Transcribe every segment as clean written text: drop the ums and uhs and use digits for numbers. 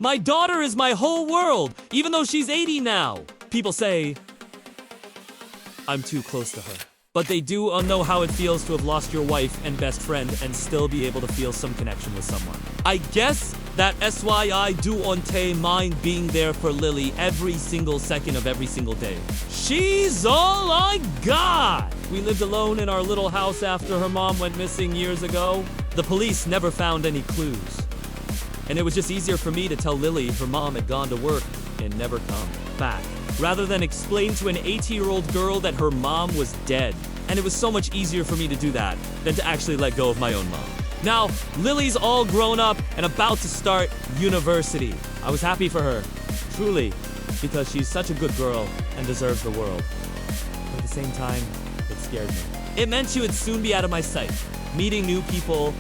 My daughter is my whole world, even though she's 80 now. People say I'm too close to her. But they do know how it feels to have lost your wife and best friend and still be able to feel some connection with someone. I guess that SYI don't mind being there for Lily every single second of every single day. She's all I got! We lived alone in our little house after her mom went missing years ago. The police never found any clues. And it was just easier for me to tell Lily her mom had gone to work and never come back, rather than explain to an 18-year-old girl that her mom was dead. And it was so much easier for me to do that than to actually let go of my own mom. Now, Lily's all grown up and about to start university. I was happy for her, truly, because she's such a good girl and deserves the world. But at the same time, it scared me. It meant she would soon be out of my sight, meeting new people,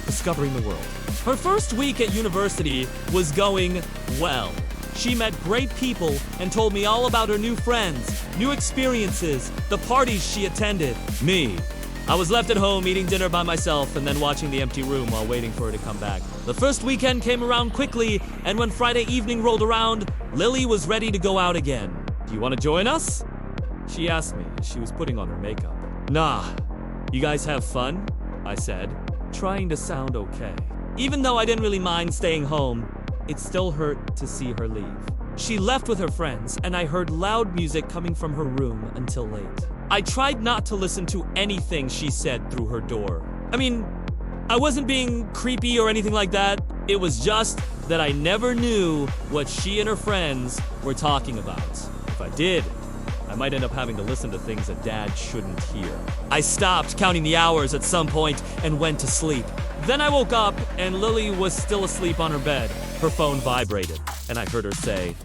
discovering the world. Her first week at university was going well. She met great people and told me all about her new friends, new experiences, the parties she attended. Me, I was left at home eating dinner by myself and then watching the empty room while waiting for her to come back. The first weekend came around quickly, and when Friday evening rolled around, Lily was ready to go out again. Do you want to join us? She asked me as she was putting on her makeup. Nah, you guys have fun? I said, trying to sound okay. Even though I didn't really mind staying home, it still hurt to see her leave. She left with her friends, and I heard loud music coming from her room until late. I tried not to listen to anything she said through her door. I mean, I wasn't being creepy or anything like that. It was just that I never knew what she and her friends were talking about. If I did, I might end up having to listen to things a dad shouldn't hear. I stopped counting the hours at some point and went to sleep. Then I woke up and Lily was still asleep on her bed. Her phone vibrated, and I heard her say,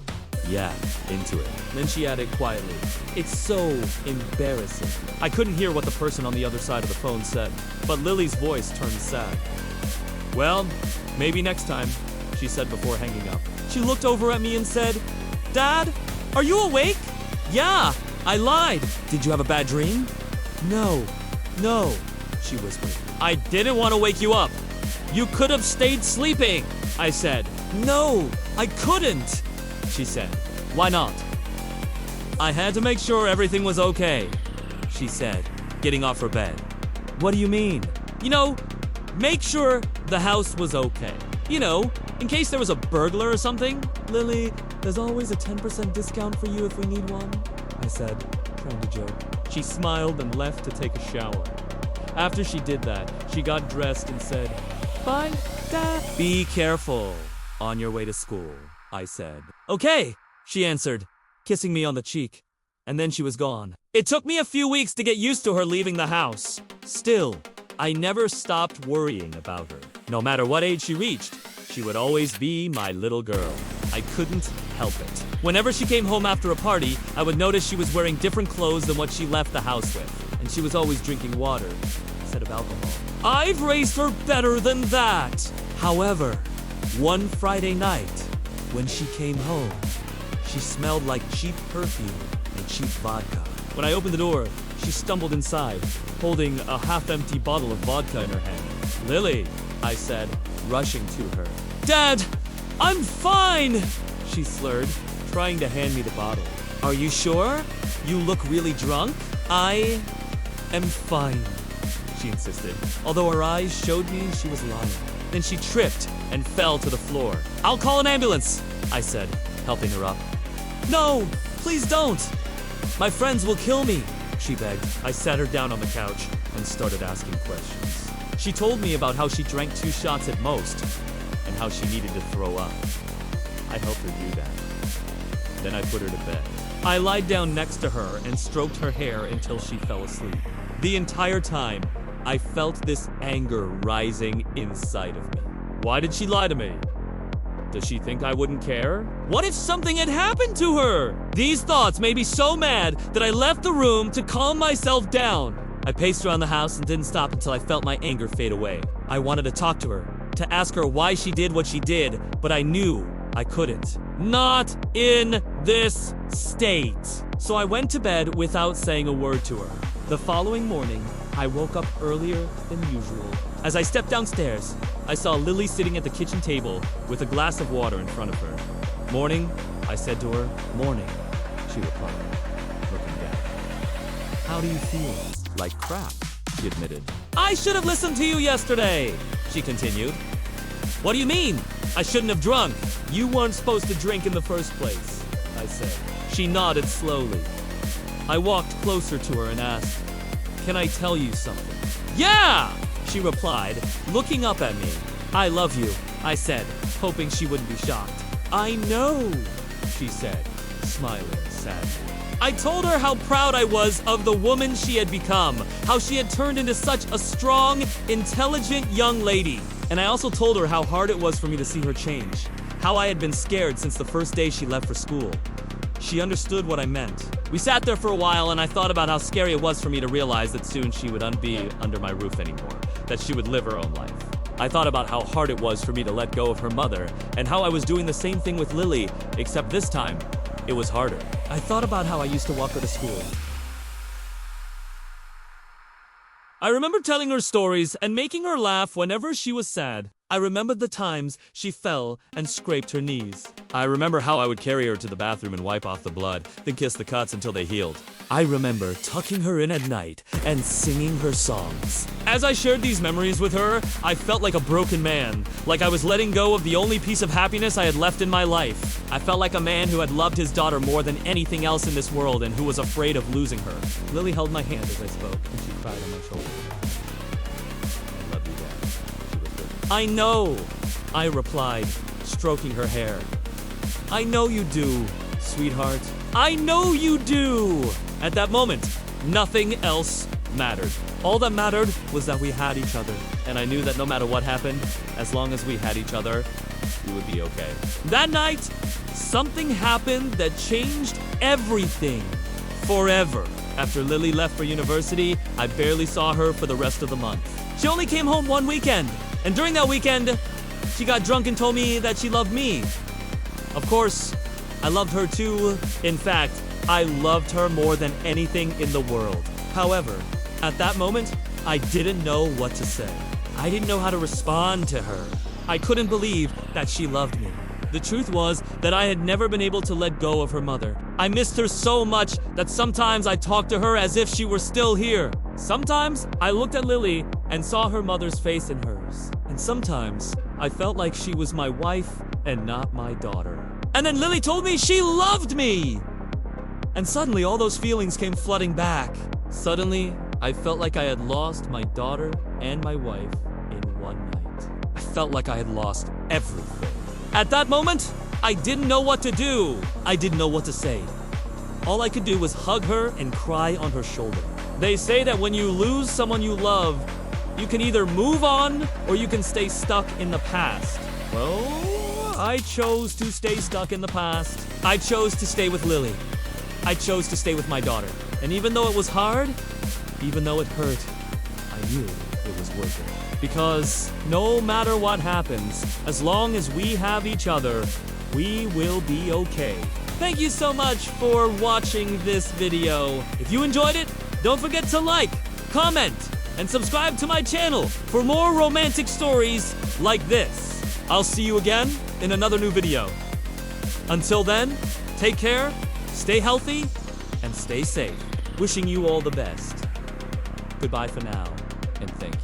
"Yeah, into it." Then she added quietly, "It's so embarrassing." I couldn't hear what the person on the other side of the phone said, but Lily's voice turned sad. "Well, maybe next time," she said before hanging up. She looked over at me and said, "Dad, are you awake?" "Yeah, I lied." "Did you have a bad dream?" No, she whispered. "I didn't want to wake you up. You could have stayed sleeping," I said. "No, I couldn't," she said. "Why not?" "I had to make sure everything was okay," she said, getting off her bed. "What do you mean?" Make sure the house was okay. In case there was a burglar or something." "Lily, there's always a 10% discount for you if we need one," I said, trying to joke. She smiled and left to take a shower. After she did that, she got dressed and said, "Bye, Dad." "Be careful on your way to school," I said. "Okay," she answered, kissing me on the cheek, and then she was gone. It took me a few weeks to get used to her leaving the house. Still, I never stopped worrying about her. No matter what age she reached, she would always be my little girl. I couldn't help it. Whenever she came home after a party, I would notice she was wearing different clothes than what she left the house with, and she was always drinking water instead of alcohol. I've raised her better than that. However, one Friday night, when she came home, she smelled like cheap perfume and cheap vodka. When I opened the door, she stumbled inside, holding a half-empty bottle of vodka in her hand. "Lily," I said, rushing to her. "Dad, I'm fine," she slurred, trying to hand me the bottle. "Are you sure? You look really drunk." "I am fine," she insisted, although her eyes showed me she was lying. Then she tripped and fell to the floor. "I'll call an ambulance," I said, helping her up. "No, please don't. My friends will kill me," she begged. I sat her down on the couch and started asking questions. She told me about how she drank 2 shots at most and how she needed to throw up. I helped her do that. Then I put her to bed. I lied down next to her and stroked her hair until she fell asleep. The entire time, I felt this anger rising inside of me. Why did she lie to me? Does she think I wouldn't care? What if something had happened to her? These thoughts made me so mad that I left the room to calm myself down. I paced around the house and didn't stop until I felt my anger fade away. I wanted to talk to her, to ask her why she did what she did, but I knew I couldn't. Not in this state. So I went to bed without saying a word to her. The following morning, I woke up earlier than usual. As I stepped downstairs, I saw Lily sitting at the kitchen table with a glass of water in front of her. "Morning," I said to her. "Morning," she replied, looking down. "How do you feel?" "Like crap," she admitted. "I should have listened to you yesterday," she continued. "What do you mean? I shouldn't have drunk. You weren't supposed to drink in the first place," I said. She nodded slowly. I walked closer to her and asked, "Can I tell you something?" "Yeah!" she replied, looking up at me. "I love you," I said, hoping she wouldn't be shocked. "I know," she said, smiling sadly. I told her how proud I was of the woman she had become, how she had turned into such a strong, intelligent young lady. And I also told her how hard it was for me to see her change, how I had been scared since the first day she left for school. She understood what I meant. We sat there for a while, and I thought about how scary it was for me to realize that soon she would be under my roof anymore, that she would live her own life. I thought about how hard it was for me to let go of her mother, and how I was doing the same thing with Lily, except this time, it was harder. I thought about how I used to walk her to school. I remember telling her stories and making her laugh whenever she was sad. I remembered the times she fell and scraped her knees. I remember how I would carry her to the bathroom and wipe off the blood, then kiss the cuts until they healed. I remember tucking her in at night and singing her songs. As I shared these memories with her, I felt like a broken man, like I was letting go of the only piece of happiness I had left in my life. I felt like a man who had loved his daughter more than anything else in this world and who was afraid of losing her. Lily held my hand as I spoke, and she cried on my shoulder. "I love you, Dad," she whispered. "I know," I replied, stroking her hair. "I know you do, sweetheart. I know you do." At that moment, nothing else mattered. All that mattered was that we had each other, and I knew that no matter what happened, as long as we had each other, we would be okay. That night, something happened that changed everything. Forever. After Lily left for university, I barely saw her for the rest of the month. She only came home one weekend, and during that weekend, she got drunk and told me that she loved me. Of course, I loved her too. In fact, I loved her more than anything in the world. However, at that moment, I didn't know what to say. I didn't know how to respond to her. I couldn't believe that she loved me. The truth was that I had never been able to let go of her mother. I missed her so much that sometimes I talked to her as if she were still here. Sometimes I looked at Lily and saw her mother's face in hers. And sometimes I felt like she was my wife and not my daughter. And then Lily told me she loved me! And suddenly all those feelings came flooding back. Suddenly, I felt like I had lost my daughter and my wife in one night. I felt like I had lost everything. At that moment, I didn't know what to do. I didn't know what to say. All I could do was hug her and cry on her shoulder. They say that when you lose someone you love, you can either move on or you can stay stuck in the past. Well, I chose to stay stuck in the past. I chose to stay with Lily. I chose to stay with my daughter. And even though it was hard, even though it hurt, I knew it was worth it. Because no matter what happens, as long as we have each other, we will be okay. Thank you so much for watching this video. If you enjoyed it, don't forget to like, comment, and subscribe to my channel for more romantic stories like this. I'll see you again in another new video. Until then, take care, stay healthy, and stay safe. Wishing you all the best. Goodbye for now, and thank you.